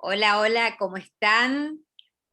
Hola, hola, ¿cómo están?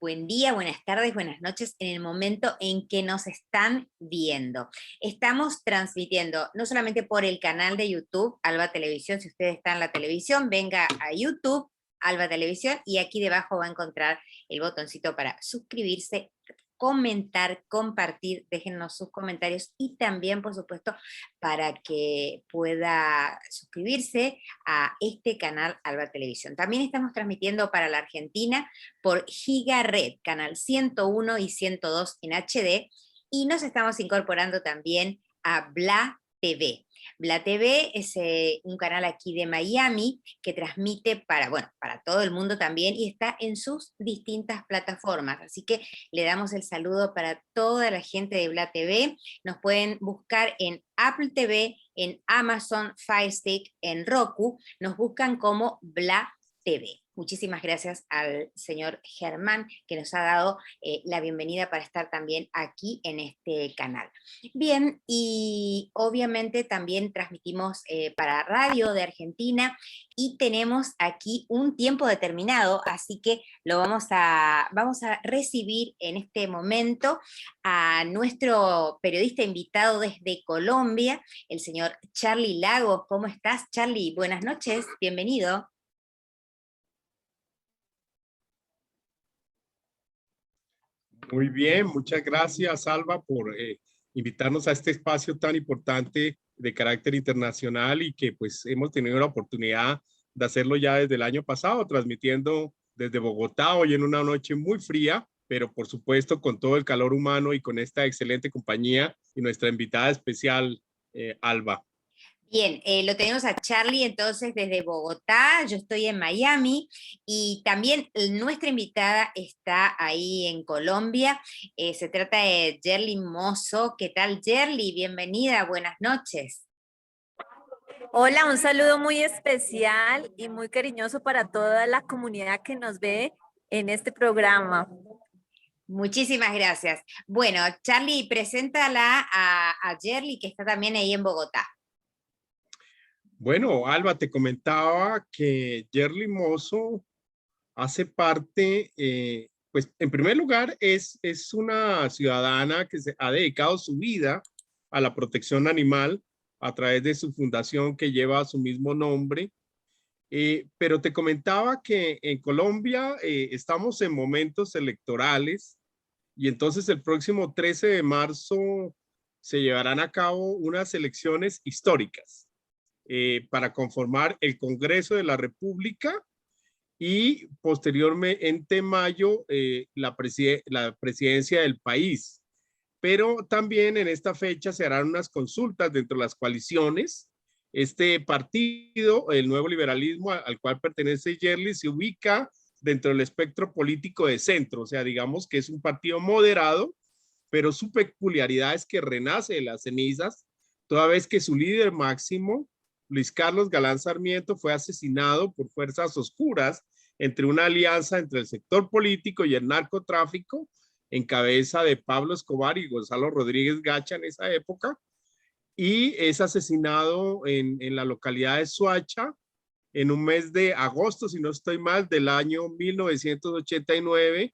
Buen día, buenas tardes, buenas noches en el momento en que nos están viendo. Estamos transmitiendo no solamente por el canal de YouTube, Alba Televisión, si usted está en la televisión, venga a YouTube, Alba Televisión, y aquí debajo va a encontrar el botoncito para suscribirse, comentar, compartir, déjennos sus comentarios y también, por supuesto, para que pueda suscribirse a este canal Alba Televisión. También estamos transmitiendo para la Argentina por Giga Red, canal 101 y 102 en HD, y nos estamos incorporando también a Bla TV. Bla TV es un canal aquí de Miami que transmite para todo el mundo también y está en sus distintas plataformas. Así que le damos el saludo para toda la gente de Bla TV. Nos pueden buscar en Apple TV, en Amazon Fire Stick, en Roku. Nos buscan como Bla TV. Muchísimas gracias al señor Germán que nos ha dado la bienvenida para estar también aquí en este canal. Bien, y obviamente también transmitimos para Radio de Argentina y tenemos aquí un tiempo determinado, así que vamos a recibir en este momento a nuestro periodista invitado desde Colombia, el señor Charly Lagos. ¿Cómo estás, Charly? Buenas noches, bienvenido. Muy bien, muchas gracias, Alba, por invitarnos a este espacio tan importante de carácter internacional y que pues hemos tenido la oportunidad de hacerlo ya desde el año pasado, transmitiendo desde Bogotá hoy en una noche muy fría, pero por supuesto con todo el calor humano y con esta excelente compañía y nuestra invitada especial, Alba. Bien, lo tenemos a Charly entonces desde Bogotá, yo estoy en Miami y también nuestra invitada está ahí en Colombia. Se trata de Yerly Mozo. ¿Qué tal, Yerly? Bienvenida, buenas noches. Hola, un saludo muy especial y muy cariñoso para toda la comunidad que nos ve en este programa. Muchísimas gracias. Bueno, Charly, preséntala a Yerly que está también ahí en Bogotá. Bueno, Alba, te comentaba que Yerly Mozo hace parte, pues en primer lugar es una ciudadana que se ha dedicado su vida a la protección animal a través de su fundación que lleva su mismo nombre. Pero te comentaba que en Colombia estamos en momentos electorales y entonces el próximo 13 de marzo se llevarán a cabo unas elecciones históricas para conformar el Congreso de la República y posteriormente en mayo la presidencia del país. Pero también en esta fecha se harán unas consultas dentro de las coaliciones. Este partido, el Nuevo Liberalismo, al cual pertenece Yerly, se ubica dentro del espectro político de centro, o sea, digamos que es un partido moderado, pero su peculiaridad es que renace de las cenizas, toda vez que su líder máximo, Luis Carlos Galán Sarmiento, fue asesinado por fuerzas oscuras entre una alianza entre el sector político y el narcotráfico en cabeza de Pablo Escobar y Gonzalo Rodríguez Gacha en esa época, y es asesinado en la localidad de Soacha en un mes de agosto, si no estoy mal, del año 1989,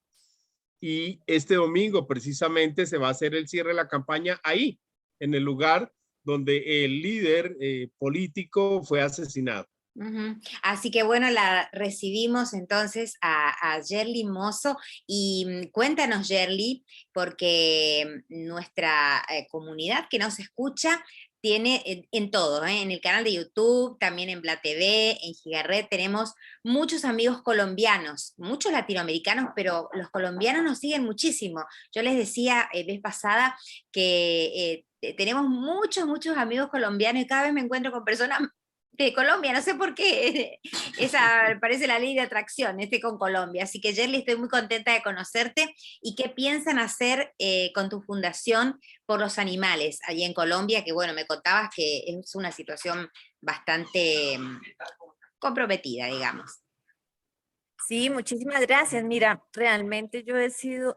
y este domingo precisamente se va a hacer el cierre de la campaña ahí, en el lugar donde el líder político fue asesinado. Así que bueno, la recibimos entonces a Yerly Mozo y cuéntanos, Yerly, porque nuestra comunidad que nos escucha tiene en todo, en el canal de YouTube, también en Bla TV, en Gigaret, tenemos muchos amigos colombianos, muchos latinoamericanos, pero los colombianos nos siguen muchísimo. Yo les decía vez pasada que tenemos muchos amigos colombianos y cada vez me encuentro con personas de Colombia, no sé por qué, esa parece la ley de atracción, con Colombia. Así que, Yerly, estoy muy contenta de conocerte. ¿Y qué piensan hacer con tu fundación por los animales allí en Colombia? Que bueno, me contabas que es una situación bastante comprometida, digamos. Sí, muchísimas gracias. Mira, realmente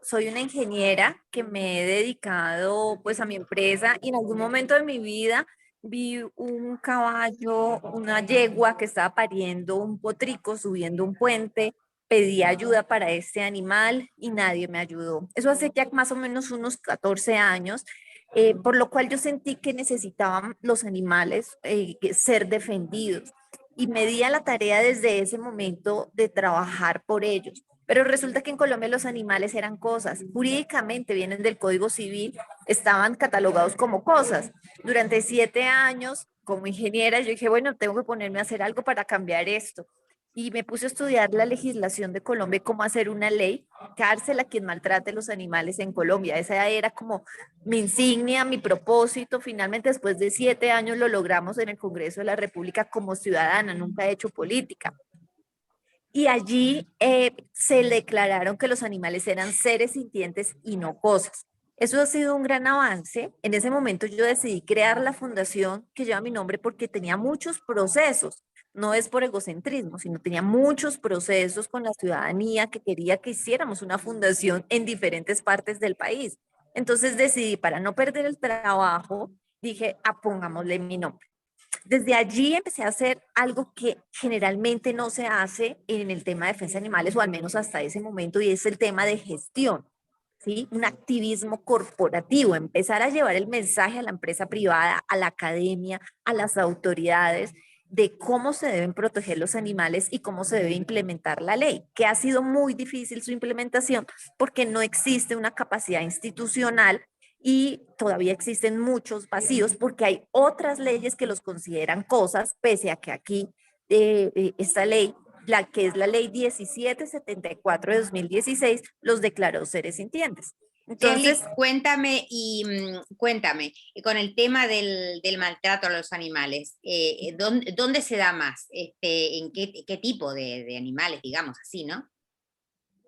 soy una ingeniera que me he dedicado pues a mi empresa y en algún momento de mi vida vi un caballo, una yegua que estaba pariendo un potrico subiendo un puente pedí ayuda para este animal y nadie me ayudó. Eso hace ya más o menos unos 14 años, por lo cual yo sentí que necesitaban los animales ser defendidos y me di a la tarea desde ese momento de trabajar por ellos. Pero resulta que en Colombia los animales eran cosas, jurídicamente vienen del Código Civil, estaban catalogados como cosas. Durante 7 años, como ingeniera, yo dije, bueno, tengo que ponerme a hacer algo para cambiar esto. Y me puse a estudiar la legislación de Colombia y cómo hacer una ley, cárcel a quien maltrate los animales en Colombia. Esa era como mi insignia, mi propósito. Finalmente, después de 7 años, lo logramos en el Congreso de la República como ciudadana, nunca he hecho política. Y allí se declararon que los animales eran seres sintientes y no cosas. Eso ha sido un gran avance. En ese momento yo decidí crear la fundación que lleva mi nombre porque tenía muchos procesos. No es por egocentrismo, sino tenía muchos procesos con la ciudadanía que quería que hiciéramos una fundación en diferentes partes del país. Entonces decidí, para no perder el trabajo, dije, pongámosle mi nombre. Desde allí empecé a hacer algo que generalmente no se hace en el tema de defensa de animales, o al menos hasta ese momento, y es el tema de gestión, ¿sí? Un activismo corporativo, empezar a llevar el mensaje a la empresa privada, a la academia, a las autoridades, de cómo se deben proteger los animales y cómo se debe implementar la ley, que ha sido muy difícil su implementación porque no existe una capacidad institucional y todavía existen muchos vacíos porque hay otras leyes que los consideran cosas, pese a que aquí esta ley, la que es la ley 1774 de 2016, los declaró seres sintientes. Entonces, Entonces, cuéntame, y con el tema del maltrato a los animales, ¿dónde se da más? ¿En qué tipo de animales, digamos así, no?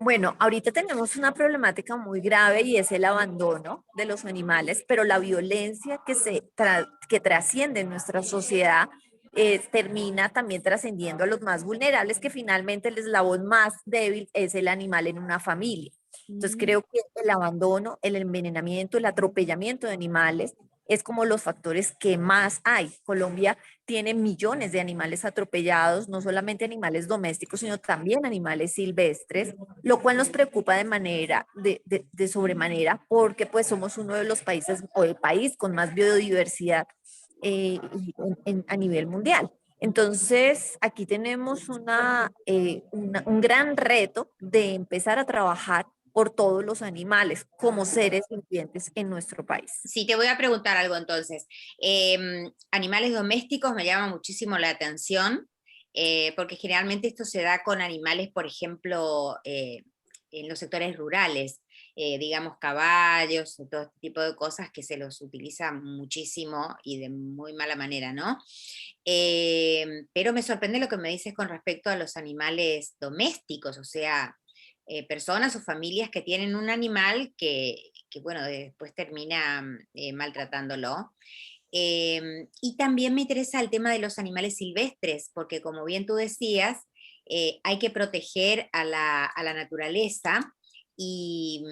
bueno, ahorita tenemos una problemática muy grave y es el abandono de los animales, pero la violencia que trasciende en nuestra sociedad termina también trascendiendo a los más vulnerables, que finalmente el eslabón más débil es el animal en una familia. Entonces creo que el abandono, el envenenamiento, el atropellamiento de animales es como los factores que más hay. Colombia tiene millones de animales atropellados, no solamente animales domésticos, sino también animales silvestres, lo cual nos preocupa de sobremanera porque pues somos uno de los países o el país con más biodiversidad a nivel mundial. Entonces, aquí tenemos un gran reto de empezar a trabajar por todos los animales como seres vivientes en nuestro país. Sí, te voy a preguntar algo entonces. Animales domésticos me llama muchísimo la atención, porque generalmente esto se da con animales, por ejemplo, en los sectores rurales, digamos caballos, todo este tipo de cosas que se los utiliza muchísimo y de muy mala manera, ¿no? Pero me sorprende lo que me dices con respecto a los animales domésticos, o sea, personas o familias que tienen un animal que bueno, después termina maltratándolo. Y también me interesa el tema de los animales silvestres, porque como bien tú decías, hay que proteger a la naturaleza y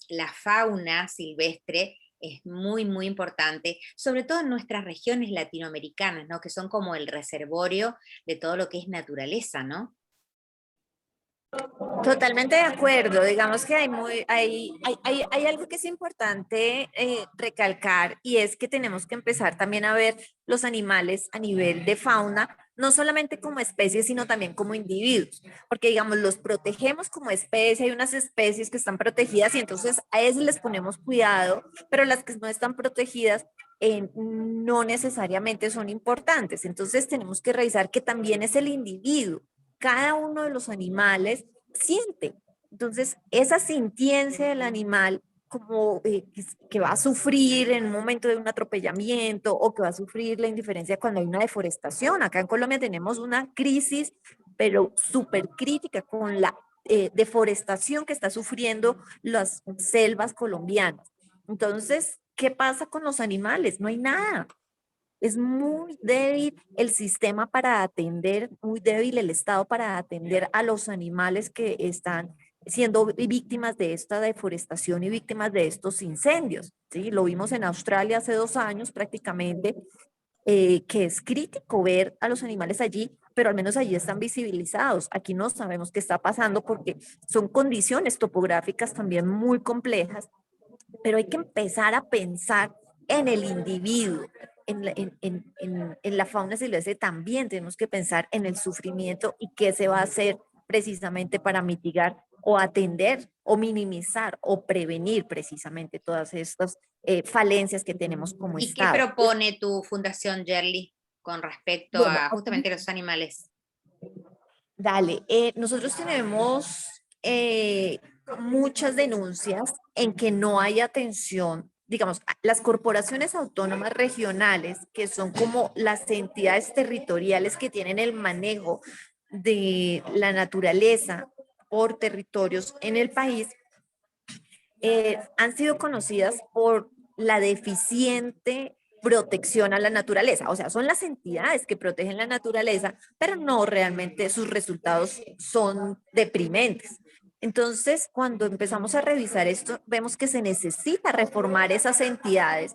la fauna silvestre es muy, muy importante, sobre todo en nuestras regiones latinoamericanas, ¿no? Que son como el reservorio de todo lo que es naturaleza, ¿no? Totalmente de acuerdo. Digamos que hay algo que es importante recalcar y es que tenemos que empezar también a ver los animales a nivel de fauna, no solamente como especies, sino también como individuos, porque digamos, los protegemos como especie, hay unas especies que están protegidas y entonces a esas les ponemos cuidado, pero las que no están protegidas no necesariamente son importantes. Entonces tenemos que revisar que también es el individuo. Cada uno de los animales siente. Entonces, esa sintiencia del animal como que va a sufrir en un momento de un atropellamiento o que va a sufrir la indiferencia cuando hay una deforestación. Acá en Colombia tenemos una crisis, pero súper crítica con la deforestación que está sufriendo las selvas colombianas. Entonces, ¿qué pasa con los animales? No hay nada. Es muy débil el sistema para atender, muy débil el Estado para atender a los animales que están siendo víctimas de esta deforestación y víctimas de estos incendios. ¿Sí? Lo vimos en Australia hace 2 años prácticamente, que es crítico ver a los animales allí pero al menos allí están visibilizados. Aquí no sabemos qué está pasando porque son condiciones topográficas también muy complejas, pero hay que empezar a pensar en el individuo. En la fauna silvestre también tenemos que pensar en el sufrimiento y qué se va a hacer precisamente para mitigar o atender o minimizar o prevenir precisamente todas estas falencias que tenemos como ¿Y qué Estado. propone tu fundación, Yerly, con respecto Bueno, a justamente los animales? dale, nosotros tenemos muchas denuncias en que no hay atención, digamos, las corporaciones autónomas regionales, que son como las entidades territoriales que tienen el manejo de la naturaleza por territorios en el país, han sido conocidas por la deficiente protección a la naturaleza. O sea, son las entidades que protegen la naturaleza, pero no realmente sus resultados son deprimentes. Entonces, cuando empezamos a revisar esto, vemos que se necesita reformar esas entidades.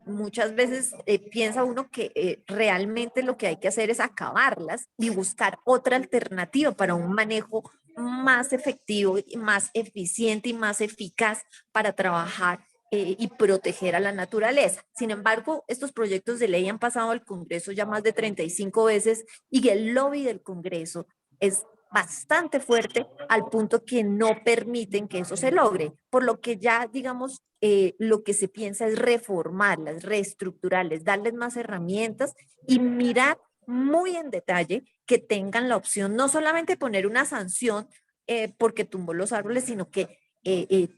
Muchas veces piensa uno que realmente lo que hay que hacer es acabarlas y buscar otra alternativa para un manejo más efectivo, más eficiente y más eficaz para trabajar y proteger a la naturaleza. Sin embargo, estos proyectos de ley han pasado al Congreso ya más de 35 veces y el lobby del Congreso es bastante fuerte al punto que no permiten que eso se logre, por lo que ya, digamos, lo que se piensa es reformarlas, reestructurarles, darles más herramientas y mirar muy en detalle que tengan la opción no solamente poner una sanción porque tumbó los árboles, sino que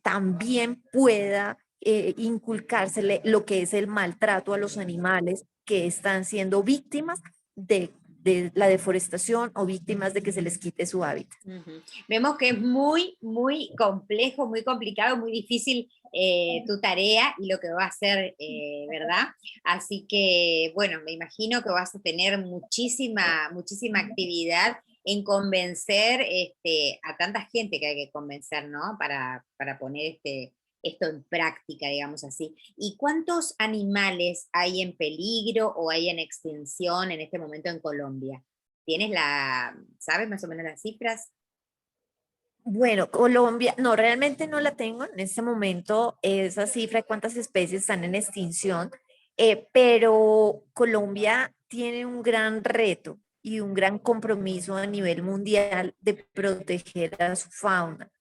también pueda inculcársele lo que es el maltrato a los animales que están siendo víctimas de la deforestación o víctimas de que se les quite su hábitat. Vemos que es muy, muy complejo, muy complicado, muy difícil tu tarea y lo que va a hacer, ¿verdad? Así que, bueno, me imagino que vas a tener muchísima, muchísima actividad en convencer a tanta gente que hay que convencer, ¿no? Para poner esto en práctica, digamos así. ¿Y cuántos animales hay en peligro o hay en extinción en este momento en Colombia? ¿Sabes más o menos las cifras? Bueno, Colombia, no, realmente no la tengo en este momento, esa cifra de cuántas especies están en extinción, pero Colombia tiene un gran reto y un gran compromiso a nivel mundial de proteger a su fauna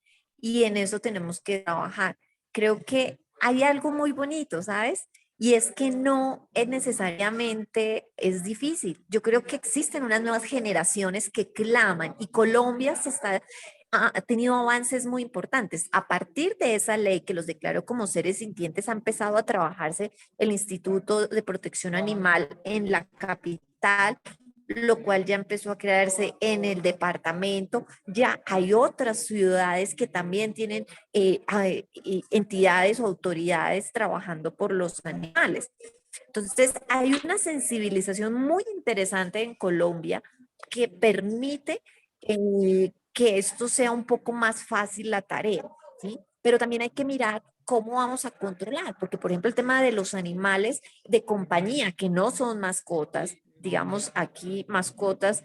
y en eso tenemos que trabajar. Creo que hay algo muy bonito, ¿sabes? Y es que no es necesariamente es difícil. Yo creo que existen unas nuevas generaciones que claman y Colombia se está ha tenido avances muy importantes. A partir de esa ley que los declaró como seres sintientes, ha empezado a trabajarse el Instituto de Protección Animal en la capital, lo cual ya empezó a crearse en el departamento. Ya hay otras ciudades que también tienen entidades o autoridades trabajando por los animales. Entonces, hay una sensibilización muy interesante en Colombia que permite que esto sea un poco más fácil la tarea, ¿sí? Pero también hay que mirar cómo vamos a controlar, porque por ejemplo el tema de los animales de compañía que no son mascotas, digamos aquí mascotas,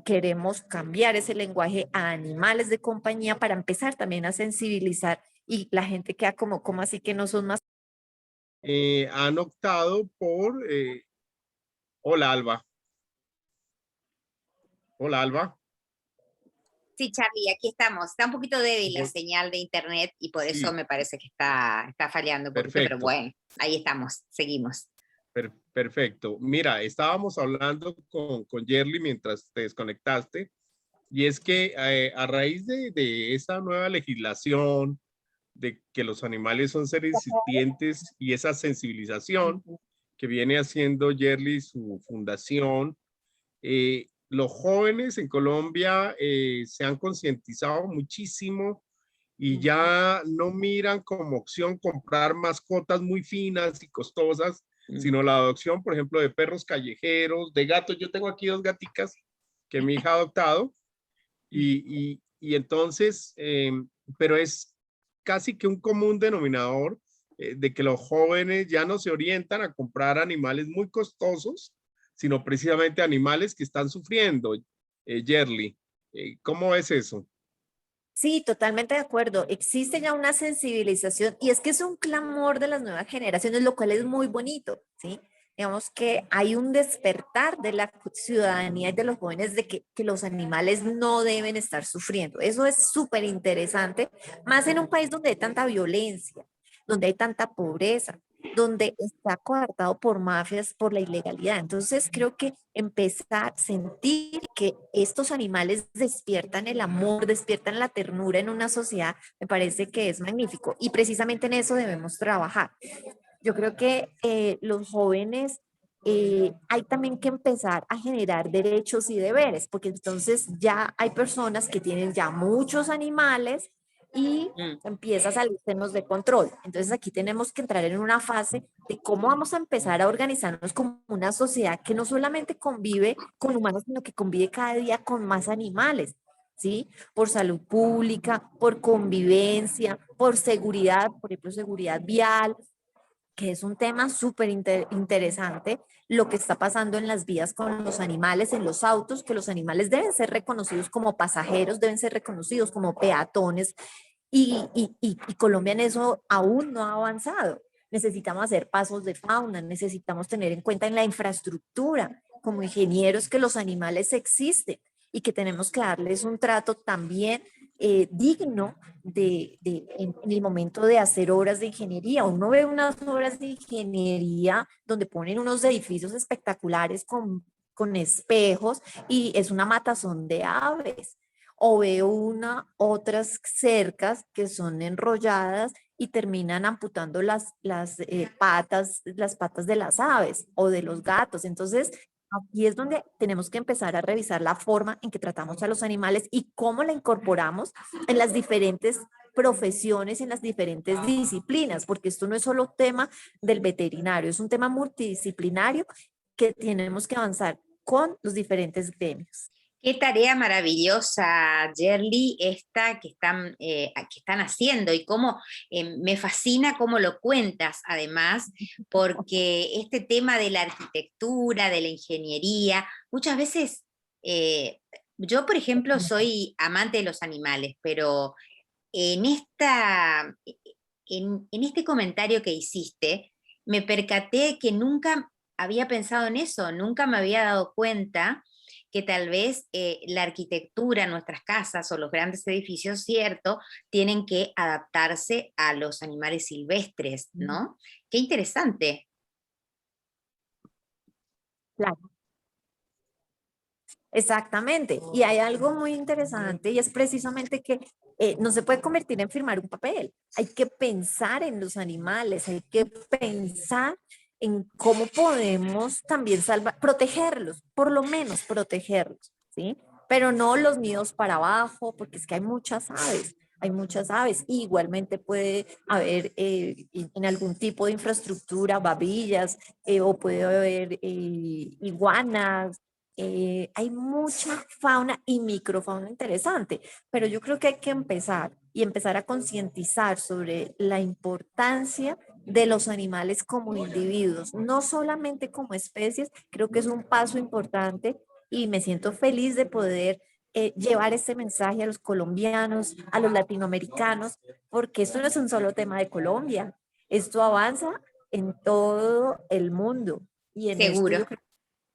queremos cambiar ese lenguaje a animales de compañía para empezar también a sensibilizar y la gente queda como, ¿cómo así que no son mascotas? Han optado por... hola, Alba. Hola, Alba. Sí, Charlie, aquí estamos. Está un poquito débil la Vol- señal de internet y por eso Sí, me parece que está fallando un poquito, pero perfecto. bueno, ahí estamos, seguimos. Perfecto. Mira, estábamos hablando con Yerly mientras te desconectaste, y es que a raíz de esa nueva legislación, de que los animales son seres sintientes y esa sensibilización que viene haciendo Yerly, su fundación, los jóvenes en Colombia se han concientizado muchísimo y ya no miran como opción comprar mascotas muy finas y costosas, sino la adopción, por ejemplo, de perros callejeros, de gatos. Yo tengo aquí dos gaticas que mi hija ha adoptado y entonces, pero es casi que un común denominador de que los jóvenes ya no se orientan a comprar animales muy costosos, sino precisamente animales que están sufriendo. Yerly, ¿cómo es eso? Sí, totalmente de acuerdo. Existe ya una sensibilización y es que es un clamor de las nuevas generaciones, lo cual es muy bonito, ¿sí? Digamos que hay un despertar de la ciudadanía y de los jóvenes de que los animales no deben estar sufriendo. Eso es súper interesante, más en un país donde hay tanta violencia, donde hay tanta pobreza, donde está coartado por mafias, por la ilegalidad. Entonces, creo que empezar, sentir que estos animales despiertan el amor, despiertan la ternura en una sociedad, me parece que es magnífico. Y precisamente en eso debemos trabajar. Yo creo que los jóvenes hay también que empezar a generar derechos y deberes, porque entonces ya hay personas que tienen ya muchos animales y Mm. empieza a salirnos de control. Entonces aquí tenemos que entrar en una fase de cómo vamos a empezar a organizarnos como una sociedad que no solamente convive con humanos, sino que convive cada día con más animales. ¿Sí? Por salud pública, por convivencia, por seguridad, por ejemplo, seguridad vial, que es un tema súper interesante, lo que está pasando en las vías con los animales, en los autos, que los animales deben ser reconocidos como pasajeros, deben ser reconocidos como peatones, y Colombia en eso aún no ha avanzado. Necesitamos hacer pasos de fauna, necesitamos tener en cuenta en la infraestructura, como ingenieros, que los animales existen y que tenemos que darles un trato también digno en el momento de hacer obras de ingeniería. Uno ve unas obras de ingeniería donde ponen unos edificios espectaculares con espejos y es una matazón de aves. O veo otras cercas que son enrolladas y terminan amputando las patas de las aves o de los gatos. Entonces, aquí es donde tenemos que empezar a revisar la forma en que tratamos a los animales y cómo la incorporamos en las diferentes profesiones, en las diferentes disciplinas, porque esto no es solo tema del veterinario, es un tema multidisciplinario que tenemos que avanzar con los diferentes gremios. Qué tarea maravillosa, Yerly, esta que están haciendo y cómo me fascina cómo lo cuentas, además, porque este tema de la arquitectura, de la ingeniería, muchas veces, yo, por ejemplo, soy amante de los animales, pero en en este comentario que hiciste, me percaté que nunca había pensado en eso, nunca me había dado cuenta que tal vez la arquitectura, nuestras casas o los grandes edificios, cierto, tienen que adaptarse a los animales silvestres, ¿no? Qué interesante. Claro. Exactamente. Y hay algo muy interesante y es precisamente que no se puede convertir en firmar un papel. Hay que pensar en los animales, hay que pensar en cómo podemos también salvar, protegerlos, por lo menos protegerlos, ¿sí? Pero no los nidos para abajo, porque es que hay muchas aves. Hay muchas aves. Y igualmente puede haber en algún tipo de infraestructura babillas o puede haber iguanas, hay mucha fauna y microfauna interesante, pero yo creo que hay que empezar y empezar a concientizar sobre la importancia de los animales como individuos, no solamente como especies. Creo que es un paso importante y me siento feliz de poder llevar este mensaje a los colombianos, a los latinoamericanos, porque esto no es un solo tema de Colombia, esto avanza en todo el mundo y en esto Seguro. yo creo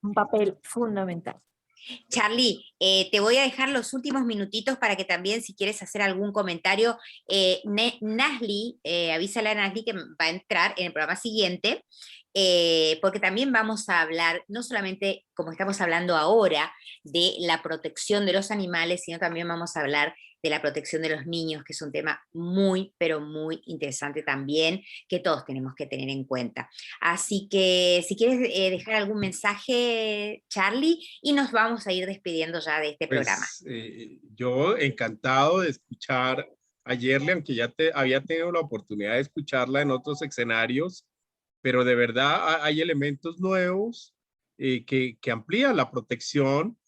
un papel fundamental. Charlie, te voy a dejar los últimos minutitos para que también, si quieres hacer algún comentario, Nasli, avísale a Nasli que va a entrar en el programa siguiente, porque también vamos a hablar, no solamente como estamos hablando ahora, de la protección de los animales, sino también vamos a hablar de la protección de los niños, que es un tema muy, pero muy interesante también, que todos tenemos que tener en cuenta. Así que si quieres dejar algún mensaje, Charlie, y nos vamos a ir despidiendo ya de este programa. Pues yo encantado de escuchar a Yerly, aunque ya había tenido la oportunidad de escucharla en otros escenarios, pero de verdad hay elementos nuevos que amplían la protección,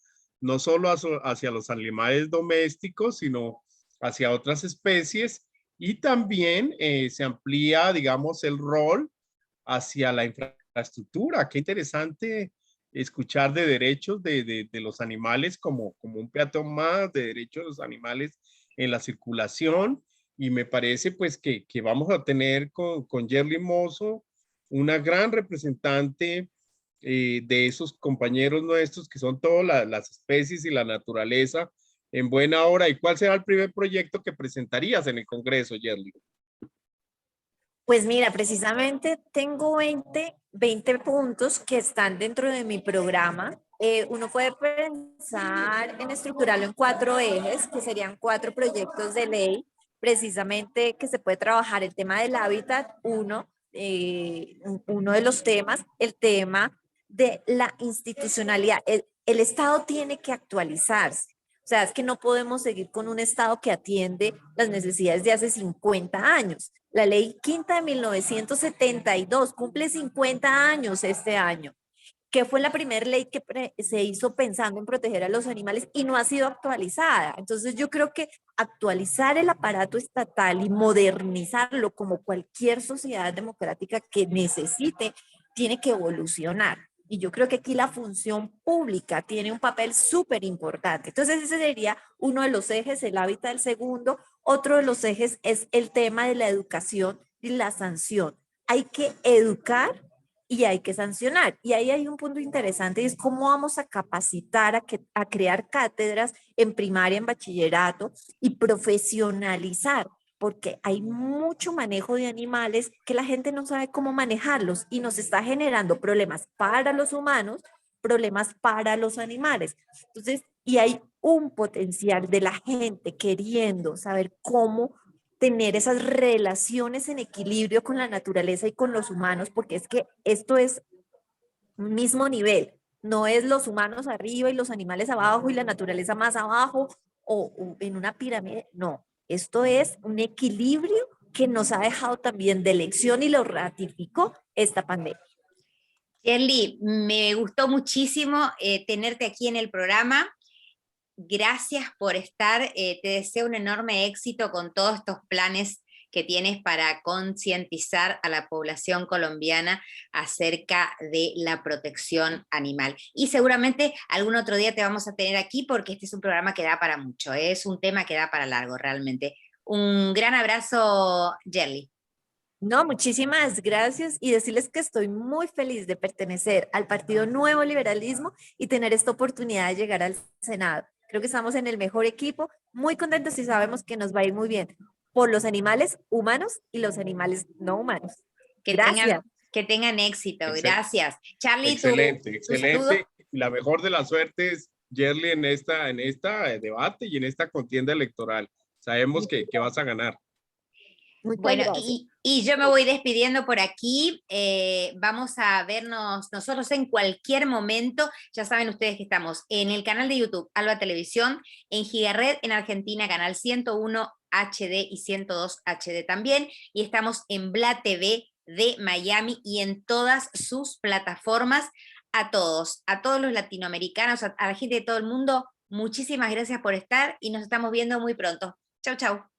no solo hacia los animales domésticos, sino hacia otras especies, y también se amplía, digamos, el rol hacia la infraestructura. Qué interesante escuchar de derechos de los animales como un peatón más, de derechos de los animales en la circulación, y me parece pues que vamos a tener con Yerly Mozo una gran representante de esos compañeros nuestros que son todas las especies y la naturaleza en buena hora. ¿Y cuál será el primer proyecto que presentarías en el Congreso, Yerly? Pues mira, precisamente tengo 20 puntos que están dentro de mi programa. Uno puede pensar en estructurarlo en 4 ejes, que serían 4 proyectos de ley, precisamente que se puede trabajar el tema del hábitat, uno de los temas, el tema de la institucionalidad. El Estado tiene que actualizarse. O sea, es que no podemos seguir con un Estado que atiende las necesidades de hace 50 años. La ley quinta de 1972 cumple 50 años este año, que fue la primera ley que se hizo pensando en proteger a los animales y no ha sido actualizada. Entonces yo creo que actualizar el aparato estatal y modernizarlo como cualquier sociedad democrática que necesite, tiene que evolucionar. Y yo creo que aquí la función pública tiene un papel súper importante. Entonces ese sería uno de los ejes, el hábitat. El segundo, otro de los ejes es el tema de la educación y la sanción. Hay que educar y hay que sancionar. Y ahí hay un punto interesante y es cómo vamos a capacitar a crear cátedras en primaria, en bachillerato y profesionalizar, porque hay mucho manejo de animales que la gente no sabe cómo manejarlos y nos está generando problemas para los humanos, problemas para los animales. Entonces, y hay un potencial de la gente queriendo saber cómo tener esas relaciones en equilibrio con la naturaleza y con los humanos, porque es que esto es un mismo nivel, no es los humanos arriba y los animales abajo y la naturaleza más abajo o en una pirámide, no, esto es un equilibrio que nos ha dejado también de lección y lo ratificó esta pandemia. Yerly, me gustó muchísimo tenerte aquí en el programa. Gracias por estar. Te deseo un enorme éxito con todos estos planes que tienes para concientizar a la población colombiana acerca de la protección animal. Y seguramente algún otro día te vamos a tener aquí porque este es un programa que da para mucho, es un tema que da para largo realmente. Un gran abrazo, Yerly. No, muchísimas gracias y decirles que estoy muy feliz de pertenecer al Partido Nuevo Liberalismo y tener esta oportunidad de llegar al Senado. Creo que estamos en el mejor equipo, muy contentos y sabemos que nos va a ir muy bien por los animales humanos y los animales no humanos. Que Gracias. que tengan éxito. Excel- Gracias. Charlie, Excelente, tu saludo. excelente. Y la mejor de las suertes, Yerly, en esta debate y en esta contienda electoral. Sabemos que vas a ganar. Muchas Bueno, gracias. y yo me voy despidiendo por aquí. Vamos a vernos nosotros en cualquier momento. Ya saben ustedes que estamos en el canal de YouTube Alba Televisión, en Gigared en Argentina, canal 101 HD y 102 HD también, y estamos en Bla TV de Miami y en todas sus plataformas. A todos los latinoamericanos, a la gente de todo el mundo, muchísimas gracias por estar y nos estamos viendo muy pronto. Chau, chau.